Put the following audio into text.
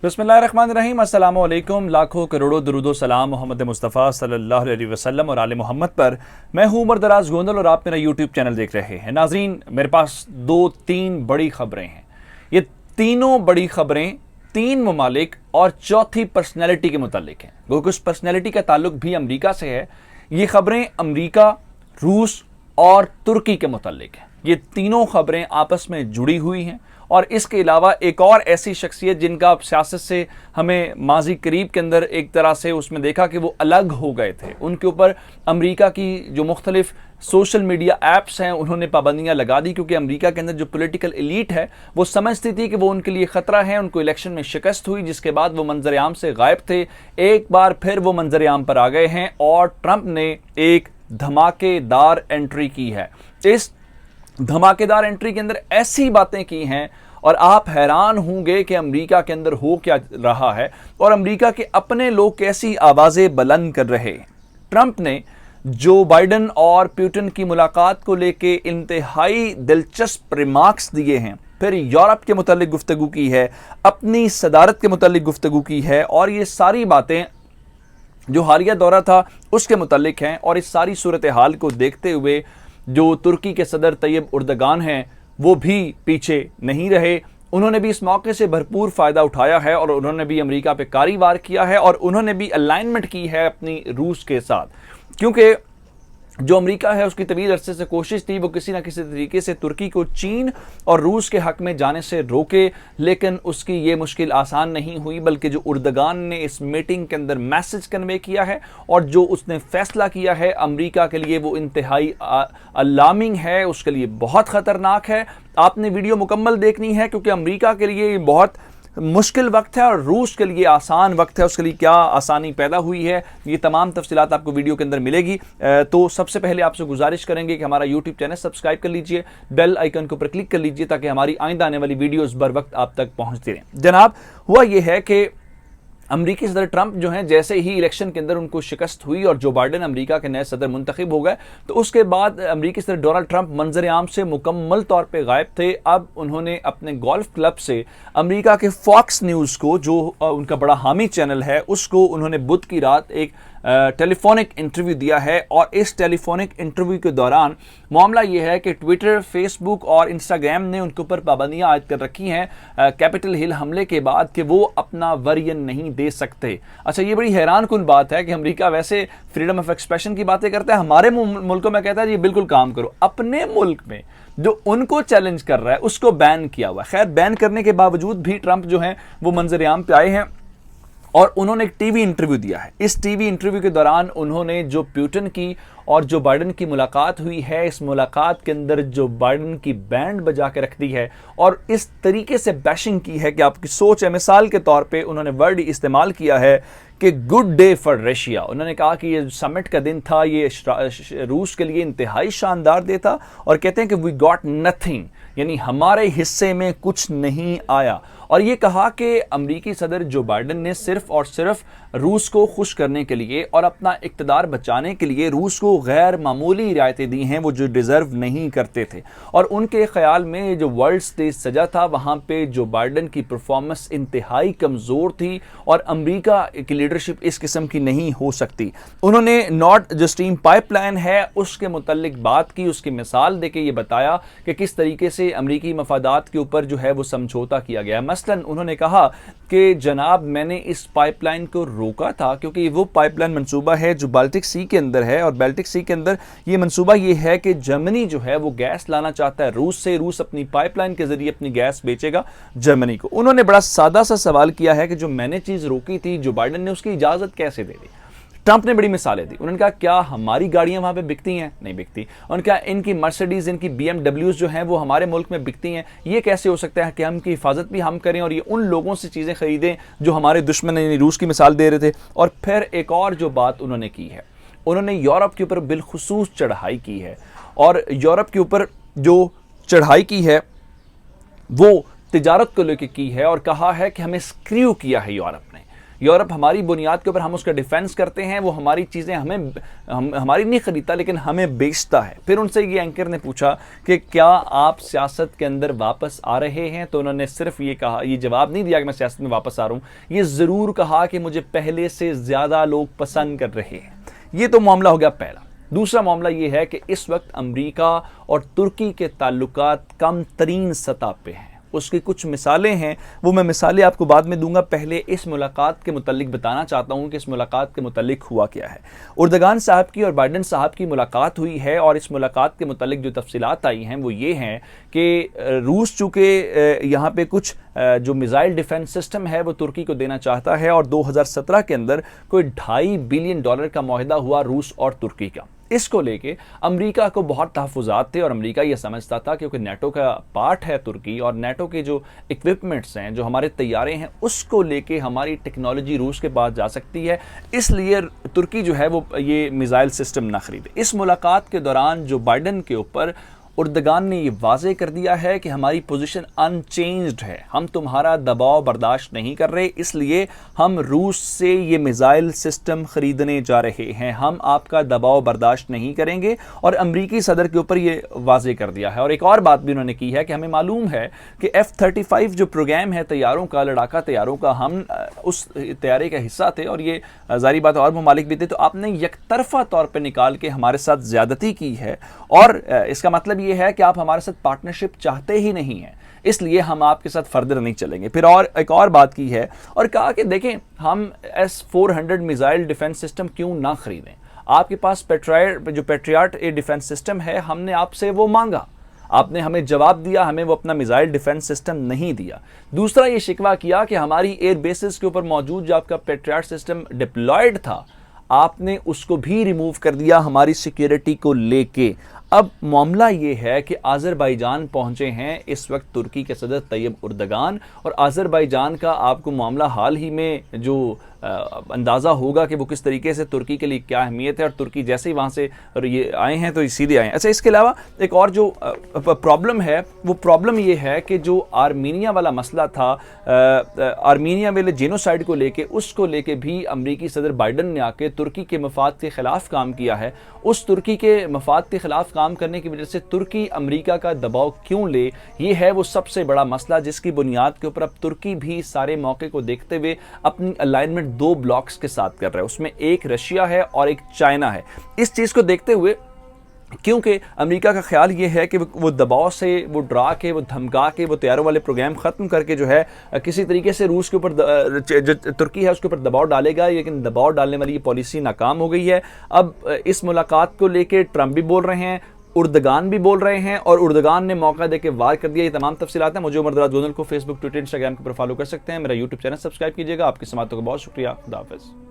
बिस्मिल्लाहिर्रहमानिर्रहीम, अस्सलामु अलैकुम। लाखों करोड़ों दुरूदो सलाम मोहम्मद मुस्तफ़ा सल्लल्लाहु अलैहि वसल्लम और आले मोहम्मद पर। मैं हूँ उमर दराज गोंदल और आप मेरा यूट्यूब चैनल देख रहे हैं। नाज़रीन, मेरे पास दो तीन बड़ी खबरें हैं। ये तीनों बड़ी खबरें तीन ममालिक और चौथी पर्सनैलिटी के मुतालिक हैं। वो कुछ पर्सनैलिटी का ताल्लुक भी अमरीका से है। ये खबरें अमरीका, रूस और तुर्की के मुतालिक हैं। ये तीनों खबरें आपस में जुड़ी हुई हैं। और इसके अलावा एक और ऐसी शख्सियत जिनका सियासत से हमें माजी करीब के अंदर एक तरह से उसमें देखा कि वो अलग हो गए थे, उनके ऊपर अमरीका की जो मुख्तलिफ सोशल मीडिया ऐप्स हैं उन्होंने पाबंदियां लगा दी, क्योंकि अमरीका के अंदर जो पॉलिटिकल एलीट है वो समझती थी कि वो उनके लिए खतरा है। उनको इलेक्शन में शिकस्त हुई, जिसके बाद वो मंजर-ए-आम से गायब थे। एक बार फिर वो मंजर-ए-आम पर आ गए हैं और ट्रंप ने एक धमाकेदार एंट्री की है। इस धमाकेदार एंट्री के अंदर ऐसी बातें की हैं और आप हैरान होंगे कि अमेरिका के अंदर हो क्या रहा है और अमेरिका के अपने लोग कैसी आवाजें बुलंद कर रहे हैं। ट्रंप ने जो बाइडन और पुतिन की मुलाकात को लेके इंतहाई दिलचस्प रिमार्क्स दिए हैं, फिर यूरोप के मुतालिक गुफ्तगू की है, अपनी सदारत के मुतालिक गुफ्तगू की है, और ये सारी बातें जो हालिया दौरा था उसके मुतालिक हैं। और इस सारी सूरत हाल को देखते हुए जो तुर्की के सदर तैयब उर्दगान हैं वो भी पीछे नहीं रहे। उन्होंने भी इस मौके से भरपूर फ़ायदा उठाया है और उन्होंने भी अमेरिका पे कारी वार किया है और उन्होंने भी अलाइनमेंट की है अपनी रूस के साथ, क्योंकि जो अमेरिका है उसकी तवील अरसे से कोशिश थी वो किसी ना किसी तरीके से तुर्की को चीन और रूस के हक में जाने से रोके, लेकिन उसकी ये मुश्किल आसान नहीं हुई, बल्कि जो उर्दगान ने इस मीटिंग के अंदर मैसेज कन्वे किया है और जो उसने फैसला किया है अमेरिका के लिए वो इंतहाई अलार्मिंग है, उसके लिए बहुत ख़तरनाक है। आपने वीडियो मुकम्मल देखनी है, क्योंकि अमेरिका के लिए बहुत मुश्किल वक्त है और रूस के लिए आसान वक्त है। उसके लिए क्या आसानी पैदा हुई है, ये तमाम तफसीलात आपको वीडियो के अंदर मिलेगी। तो सबसे पहले आपसे गुजारिश करेंगे कि हमारा यूट्यूब चैनल सब्सक्राइब कर लीजिए, बेल आइकन के ऊपर क्लिक कर लीजिए ताकि हमारी आइंदा आने वाली वीडियोस बर वक्त आप तक पहुंचती रहें। जनाब, हुआ यह है कि अमरीकी सदर ट्रंप जो हैं, जैसे ही इलेक्शन के अंदर उनको शिकस्त हुई और जो बाइडन अमरीका के नए सदर मुंतखब हो गए, तो उसके बाद अमरीकी सदर डोनाल्ड ट्रंप मंजर-ए-आम से मुकम्मल तौर पे गायब थे। अब उन्होंने अपने गोल्फ क्लब से अमरीका के फॉक्स न्यूज़ को, जो उनका बड़ा हामी चैनल है, उसको उन्होंने बुध की रात एक टेलीफोनिक इंटरव्यू दिया है। और इस टेलीफोनिक इंटरव्यू के दौरान मामला यह है कि ट्विटर, फेसबुक और इंस्टाग्राम ने उनके ऊपर पाबंदियां आयद कर रखी हैं कैपिटल हिल हमले के बाद कि वो अपना वर्जन नहीं दे सकते। अच्छा, ये बड़ी हैरान कुन बात है कि अमेरिका वैसे फ्रीडम ऑफ एक्सप्रेशन की बातें करता है, हमारे मुल्कों में कहता है जी बिल्कुल काम करो। अपने मुल्क में जो उनको चैलेंज कर रहा है उसको बैन किया हुआ है। खैर, बैन करने के बावजूद भी ट्रंप जो है वो मंजर-ए-आम पे आए हैं और उन्होंने एक टीवी इंटरव्यू दिया है। इस टीवी इंटरव्यू के दौरान उन्होंने जो पुतिन की और जो बाइडन की मुलाकात हुई है, इस मुलाकात के अंदर जो बाइडन की बैंड बजा के रख दी है और इस तरीके से बैशिंग की है कि आपकी सोच है। मिसाल के तौर पे उन्होंने वर्ड इस्तेमाल किया है कि गुड डे फॉर रशिया। उन्होंने कहा कि ये समिट का दिन था, ये रूस के लिए इंतहाई शानदार डे था, और कहते हैं कि वी गॉट नथिंग, यानी हमारे हिस्से में कुछ नहीं आया। और ये कहा कि अमरीकी सदर जो बाइडन ने सिर्फ और सिर्फ रूस को खुश करने के लिए और अपना इक़्तिदार बचाने के लिए रूस को गैर मामूली रियायतें दी हैं वो जो डिज़र्व नहीं करते थे। और उनके ख्याल में जो वर्ल्ड स्टेज सजा था वहाँ पे जो बाइडन की परफॉर्मेंस इंतहाई कमज़ोर थी और अमरीका की लीडरशिप इस किस्म की नहीं हो सकती। उन्होंने नॉर्थ जो स्ट्रीम पाइपलाइन है उसके मुतल्लिक बात की, उसकी मिसाल देके ये बताया कि किस तरीके से अमरीकी मफादात के ऊपर जो है वो समझौता किया गया। मसलन उन्होंने कहा कि जनाब, मैंने इस पाइपलाइन को रोका था क्योंकि वो पाइपलाइन मंसूबा है जो बाल्टिक सी के अंदर है, और बाल्टिक सी के अंदर ये मंसूबा ये है कि जर्मनी जो है वो गैस लाना चाहता है रूस से। रूस अपनी पाइपलाइन के जरिए अपनी गैस बेचेगा जर्मनी को। उन्होंने बड़ा सादा सा सवाल किया है कि जो मैंने चीज़ रोकी थी, जो बाइडन ने, उसकी इजाज़त कैसे दे दी। ट्रंप ने बड़ी मिसालें दी। उन्होंने कहा क्या हमारी गाड़ियां वहां पे बिकती हैं? नहीं बिकती। उन्होंने कहा इनकी मर्सिडीज, इनकी BMW जो हैं वो हमारे मुल्क में बिकती हैं। ये कैसे हो सकता है कि हम की हिफाजत भी हम करें और ये उन लोगों से चीज़ें खरीदें जो हमारे दुश्मन, यानी रूस की मिसाल दे रहे थे। और फिर एक और जो बात उन्होंने की है, उन्होंने यूरोप के ऊपर बिलखुसूस चढ़ाई की है, और यूरोप के ऊपर जो चढ़ाई की है वो तिजारत को लेकर की है, और कहा है कि हमें स्क्रू किया है यूरोप ने। यूरोप हमारी बुनियाद के ऊपर हम उसका डिफेंस करते हैं, वो हमारी चीज़ें हमारी नहीं खरीदता लेकिन हमें बेचता है। फिर उनसे ये एंकर ने पूछा कि क्या आप सियासत के अंदर वापस आ रहे हैं, तो उन्होंने सिर्फ ये कहा, ये जवाब नहीं दिया कि मैं सियासत में वापस आ रहा हूँ, ये ज़रूर कहा कि मुझे पहले से ज़्यादा लोग पसंद कर रहे हैं। ये तो मामला हो गया पहला। दूसरा मामला ये है कि इस वक्त अमेरिका और तुर्की के ताल्लुकात कम तरीन सतह पे हैं। उसकी कुछ मिसालें हैं, वो मैं मिसालें आपको बाद में दूंगा। पहले इस मुलाकात के मुतालिक बताना चाहता हूं कि इस मुलाकात के मुतालिक हुआ क्या है। उर्दगान साहब की और बाइडन साहब की मुलाकात हुई है और इस मुलाकात के मुतालिक जो तफसीलात आई हैं वो ये हैं कि रूस चूँकि यहाँ पे कुछ जो मिसाइल डिफेंस सिस्टम है वो तुर्की को देना चाहता है और 2017 के अंदर कोई $2.5 बिलियन का मुआहदा हुआ रूस और तुर्की का। इसको लेके अमेरिका को बहुत तहफ़्फ़ुज़ात थे और अमेरिका ये समझता था क्योंकि नेटो का पार्ट है तुर्की और नेटो के जो इक्विपमेंट्स हैं, जो हमारे तैयारे हैं, उसको लेके हमारी टेक्नोलॉजी रूस के पास जा सकती है, इसलिए तुर्की जो है वो ये मिसाइल सिस्टम ना खरीदे। इस मुलाकात के दौरान जो बाइडन के ऊपर उर्दगान ने ये वाज़े कर दिया है कि हमारी पोजीशन अनचेंज्ड है, हम तुम्हारा दबाव बर्दाश्त नहीं कर रहे, इसलिए हम रूस से ये मिसाइल सिस्टम खरीदने जा रहे हैं, हम आपका दबाव बर्दाश्त नहीं करेंगे। और अमरीकी सदर के ऊपर ये वाज़े कर दिया है। और एक और बात भी उन्होंने की है कि हमें मालूम है कि F-35 जो प्रोग्राम है तैयारों का, लड़ाका तैयारों का, हम उस तैयारे का हिस्सा थे और ये जारी बात और ममालिक भी थे, तो आपने यकतरफा तौर पर निकाल के हमारे साथ ज़्यादती की है और इसका मतलब ये है कि आप हमारे साथ पार्टनरशिप चाहते ही नहीं हैं, इसलिए हम आपके साथ फर्दर नहीं चलेंगे। फिर और एक और बात की है और कहा कि देखें, हम S-400 मिसाइल डिफेंस सिस्टम क्यों ना खरीदें, आपके पास पेट्रियट ए डिफेंस सिस्टम है, हमने आपसे वो मांगा, आपने हमें जवाब दिया, हमें वो अपना मिसाइल डिफेंस सिस्टम नहीं दिया। दूसरा ये शिकवा किया कि हमारी एयर बेसिस के ऊपर मौजूद जो आपका पेट्रियट सिस्टम डिप्लॉयड था, आपने उसको भी रिमूव कर दिया हमारी सिक्योरिटी को लेके। अब मामला ये है कि आज़रबाईजान पहुंचे हैं इस वक्त तुर्की के सदर तैयब उर्दगान, और आज़रबाईजान का आपको मामला हाल ही में जो अंदाज़ा होगा कि वो किस तरीके से तुर्की के लिए क्या अहमियत है, और तुर्की जैसे ही वहाँ से ये आए हैं तो सीधे आए हैं। अच्छा, इसके अलावा एक और जो प्रॉब्लम है वो प्रॉब्लम ये है कि जो आर्मीनिया वाला मसला था, आर्मीनिया वाले जेनोसाइड को लेके, उसको लेके भी अमरीकी सदर बाइडन ने आके तुर्की के मफाद के ख़िलाफ़ काम किया है। उस तुर्की के मफाद के ख़िलाफ़ काम करने की वजह से तुर्की अमेरिका का दबाव क्यों ले, ये है वो सबसे बड़ा मसला जिसकी बुनियाद के ऊपर अब तुर्की भी सारे मौके को देखते हुए अपनी अलाइनमेंट 2 ब्लॉक्स के साथ कर रहा है, उसमें एक रशिया है और एक चाइना है। इस चीज़ को देखते हुए, क्योंकि अमेरिका का ख्याल ये है कि वो दबाव से, वो डरा के, वो धमका के, वो तैयारों वाले प्रोग्राम ख़त्म करके जो है किसी तरीके से रूस के ऊपर, जो तुर्की है उसके ऊपर दबाव डालेगा, लेकिन दबाव डालने वाली ये पॉलिसी नाकाम हो गई है। अब इस मुलाकात को लेके ट्रंप भी बोल रहे हैं, उर्दगान भी बोल रहे हैं और उर्दगान ने मौका देके वार कर दिया। ये तमाम तफसीलात हैं। मुझे उमर दराज गोंदल को फेसबुक, ट्विटर, इंस्टाग्राम के ऊपर फॉलो कर सकते हैं। मेरा यूट्यूब चैनल सब्सक्राइब कीजिएगा। आपकी समातों का बहुत शुक्रिया। खुदा हाफिज़।